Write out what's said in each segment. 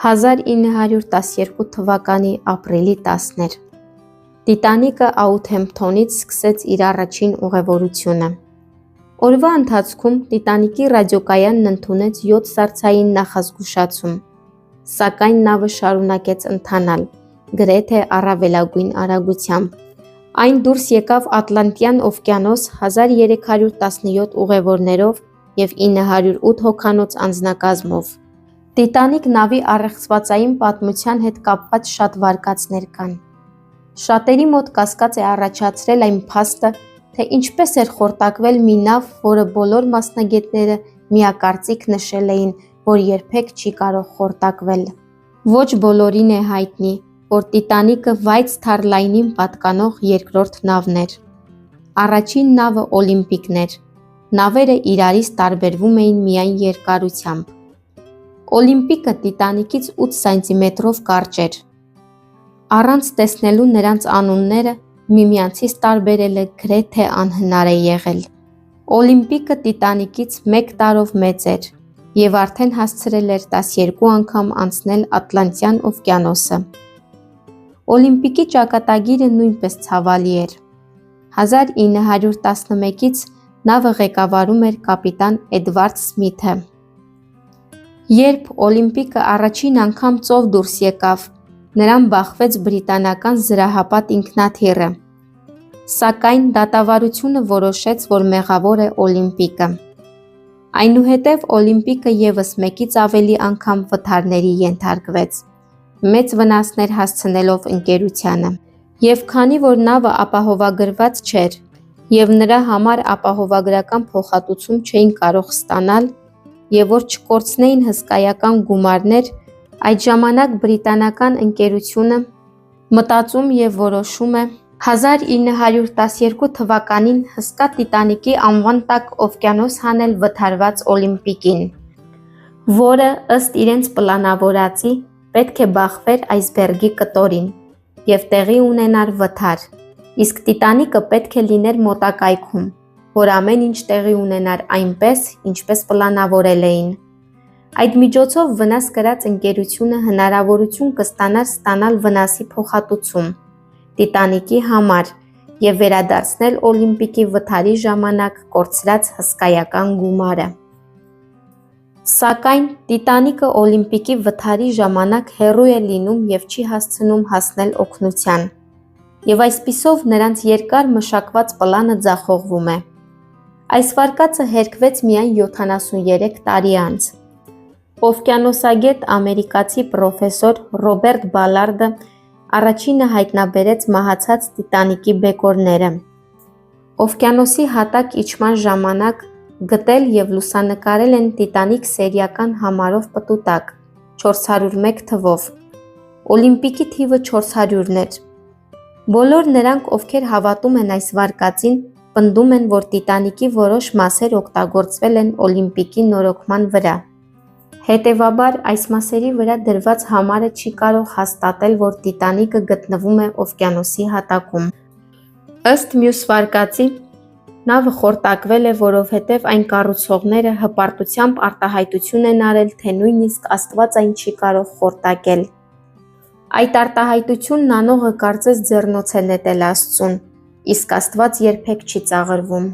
1912 թվականի ապրիլի 10-ն էր։ Տիտանիկը Աութհեմփթոնից սկսեց իր առաջին ուղևորությունը։ Օրվա ընթացքում Տիտանիկի ռադիոկայանն ընդունեց 7 սառցային նախազգուշացում, սակայն նավը շարունակեց ընթանալ, գրեթե առավելագույն արագությամբ։ Այն դուրս եկավ Ատլանտյան օվկիանոս 1317 ուղևորներով և 908 հոգանոց անձնակազմով։ Տիտանիկ նավի առեղծվածային պատմության հետ կապված շատ վարկածներ կան։ Շատերի մոտ կասկած է առաջացրել այն փաստը, թե ինչպես էր խորտակվել մի նավ, որը բոլոր մասնագետները միակարծիք նշել էին, որ երբեք չի կարող խորտակվել։ Ոչ բոլորին է հայտնի, որ Տիտանիկը White Star Line-ին պատկանող երկրորդ նավն էր։ Առաջին նավը Օլիմպիկն էր։ Նավերը իրարից տարբերվում էին միայն երկարությամբ։ Օլիմպիկը Տիտանիկից 8 սանտիմետրով կարճ էր։ Առանց տեսնելու նրանց անունները միմյանցից տարբերելը գրեթե անհնար է եղել։ Օլիմպիկը Տիտանիկից 1 տարով մեծ էր և արդեն հասցրել էր 12 անգամ անցնել Ատլանտյան օվկիանոսը։ Օլիմպիկի ճակատագիրը նույնպես ցավալի էր։ 1911-ից նավը ղեկավարում էր կապիտան Էդվարդ Սմիթը։ Երբ Օլիմպիկը առաջին անգամ ծով դուրս եկավ, նրան բախվեց բրիտանական զրահապատ ինքնաթիռը, սակայն դատավարությունը որոշեց, որ մեղավոր է Օլիմպիկը։ Այնուհետև Օլիմպիկը ևս մեկից ավելի անգամ վթարների ենթարկվեց, մեծ վնասներ հասցնելով ընկերությանը։ Եվ քանի որ նավը ապահովագրված չէր և նրա համար ապահովագրական փոխհատուցում չէին կարող ստանալ, և որ չկորցնեին հսկայական գումարներ, այդ ժամանակ բրիտանական ընկերությունը մտածում և որոշում է 1912 թվականին հսկա Տիտանիկի անվան տակ օվկիանոս հանել վթարված Օլիմպիկին, որը ըստ իրենց պլանավորածի պետք է բախվեր այսբերգի կտորին և տեղի ունենար վթար, իսկ Տիտանիկը պետք է լիներ մոտակայքում, որ ամեն ինչ տեղի ունենար այնպես, ինչպես պլանավորել էին։ Այդ միջոցով վնաս կրած ընկերությունը հնարավորություն կստանար ստանալ վնասի փոխհատուցում Տիտանիկի համար և վերադարձնել Օլիմպիկի վթարի ժամանակ կորցրած հսկայական գումարը։ Սակայն Տիտանիկը Օլիմպիկի վթարի ժամանակ հեռու է լինում և չի հասցնում հասնել օգնության, և այսպիսով նրանց երկար մշակված պլանը ձախողվում է։ Այս վարկածը հերքվեց միայն 73 տարի անց։ Օվկիանոսագետ ամերիկացի պրոֆեսոր Ռոբերտ Բալարդը առաջինը հայտնաբերեց մահացած Տիտանիկի բեկորները։ Օվկիանոսի հատակ իջման ժամանակ գտել և լուսանկարել են Տիտանիկ սերիական համարով պտուտակ 401 թվով։ Օլիմպիկի թիվը 400-ն էր։ Բոլոր նրանք, ովքեր հավատում են այս վարկածին, պնդում են, որ Տիտանիկի որոշ մասեր օգտագործվել են Օլիմպիկի նորոգման վրա։ Հետևաբար, այս մասերի վրա դրված համարը չի կարող հաստատել, որ Տիտանիկը գտնվում է օվկիանոսի հատակում։ Ըստ մյուս վարկածի, նավը խորտակվել է, որովհետև այն կառուցողները հպարտությամբ արտահայտություն են արել, թե նույնիսկ Աստված այն չի կարող խորտակել։ Այդ արտահայտությունն անողը կարծես ձեռնոց է նետել Աստծուն, իսկ Աստված երբեք չի ծաղրվում։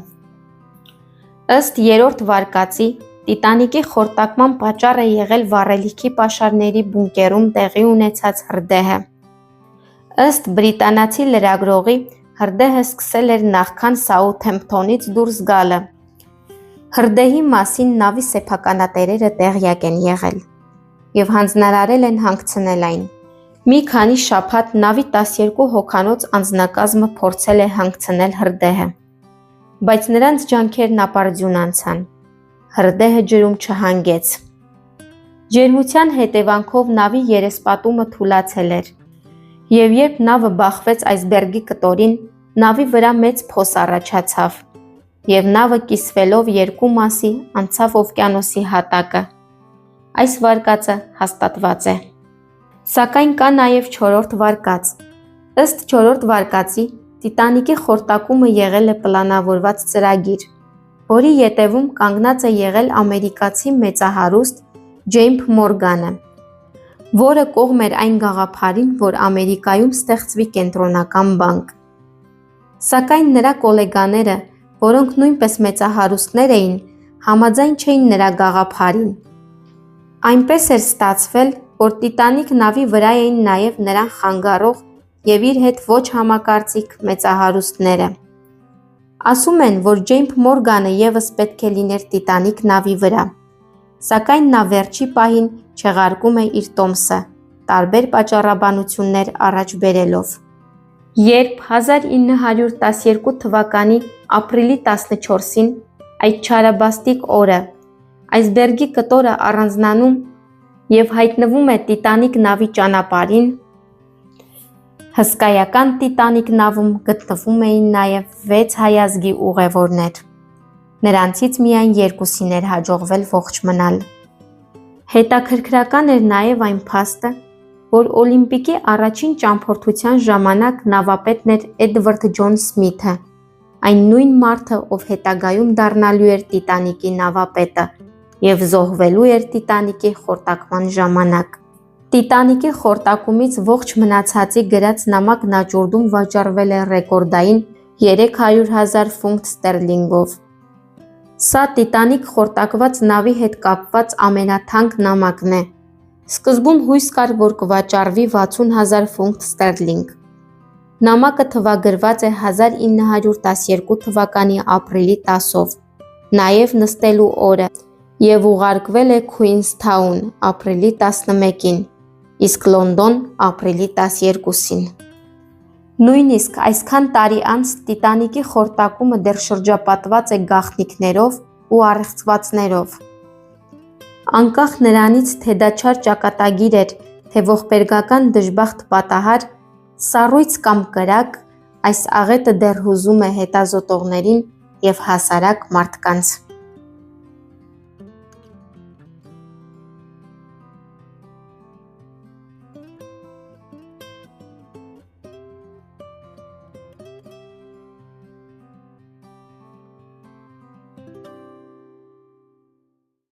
Ըստ երրորդ վարկածի, Տիտանիկի խորտակման պատճառ է եղել վառելիքի պաշարների բունկերում տեղի ունեցած հրդեհը։ Ըստ բրիտանացի լրագրողի, հրդեհը սկսել էր նախքան Սաութհեմփթոնից դուրս գալը։ Հրդեհի մասին նավի սեփականատերերը տեղյակ են եղել և հանձնարարել են հանգցնել այն։ Մի քանի շաբաթ նավի 12 հոգանոց անձնակազմը փորձել է հանգցնել հրդեհը, բայց նրանց ջանքերն ապարդյուն անցան։ Հրդեհը ջրում չհանգեց։ Ջերմության հետևանքով նավի երեսպատումը թուլացել էր, և երբ նավը բախվեց այսբերգի կտորին, նավի վրա մեծ փոս առաջացավ, և նավը կիսվելով երկու մասի անցավ օվկիանոսի հատակը։ Այս վարկածը հաստատված է։ Սակայն կա նաև չորրորդ վարկած։ Ըստ չորրորդ վարկածի, Տիտանիկի խորտակումը եղել է պլանավորված ծրագիր, որի ետևում կանգնած է եղել ամերիկացի մեծահարուստ Ջեյմս Մորգանը, որը կողմ էր այն գաղափարին, որ Ամերիկայում ստեղծվի կենտրոնական բանկ։ Սակայն նրա կոլեգաները, որոնք նույնպես մեծահարուստներ էին, համաձայն չէին նրա գաղափարին։ Այնպես էր ստացվել, որ Տիտանիկ նավի վրա էին նաև նրան խանգարող և իր հետ ոչ համակարծիք մեծահարուստները։ Ասում են, որ Ջեյմս Մորգանը ևս պետք է լիներ Տիտանիկ նավի վրա, սակայն նա վերջի պահին չեղարկում է իր տոմսը, տարբեր պատճառաբանություններ առաջ բերելով։ Երբ 1912 թվականի ապրիլի 14-ին, այդ չարաբաստիկ օրը, այսբերգի կտորը առանձնանում և հայտնվում է Տիտանիկ նավի ճանապարհին, հսկայական Տիտանիկ նավում գտնվում էին նաև 6 հայ ազգի ուղևորներ։ Նրանցից միայն 2-ին էր հաջողվել ողջ մնալ։ Հետաքրքրական էր նաև այն փաստը, որ Օլիմպիկի առաջին ճամփորդության ժամանակ նավապետն էր Էդվարդ Ջոն Սմիթը, այն նույն մարդը, ով հետագայում դառնալու էր Տիտանիկի նավապետը և զոհվելու էր Տիտանիկի խորտակման ժամանակ։ Տիտանիկի խորտակումից ողջ մնացածի գրած նամակն աճուրդում վաճառվել է ռեկորդային 300,000 ֆունտ ստերլինգով։ Սա Տիտանիկ խորտակված նավի հետ կապված ամենաթանկ նամակն է։ Սկզբում հույս կար, որ կվաճառվի 60,000 ֆունտ ստերլինգ։ Նամակը թվագրված է 1912 թվականի ապրիլի 10-ով, նաև նստելու օրը, և ուղարկվել է Քուինսթաուն ապրիլի 11-ին, իսկ Լոնդոն ապրիլի 12-ին։ Նույնիսկ այսքան տարի անց Տիտանիկի խորտակումը դեռ շրջապատված է գաղտնիքներով ու առեղծվածներով։ Անկախ նրանից, թե դա չար ճակատագիր էր, թե ողբերգական դժբախտ պատահար, սառույց կամ կրակ, այս աղետը դեռ հուզում է հետազոտողներին և հասարակ մարդկանց։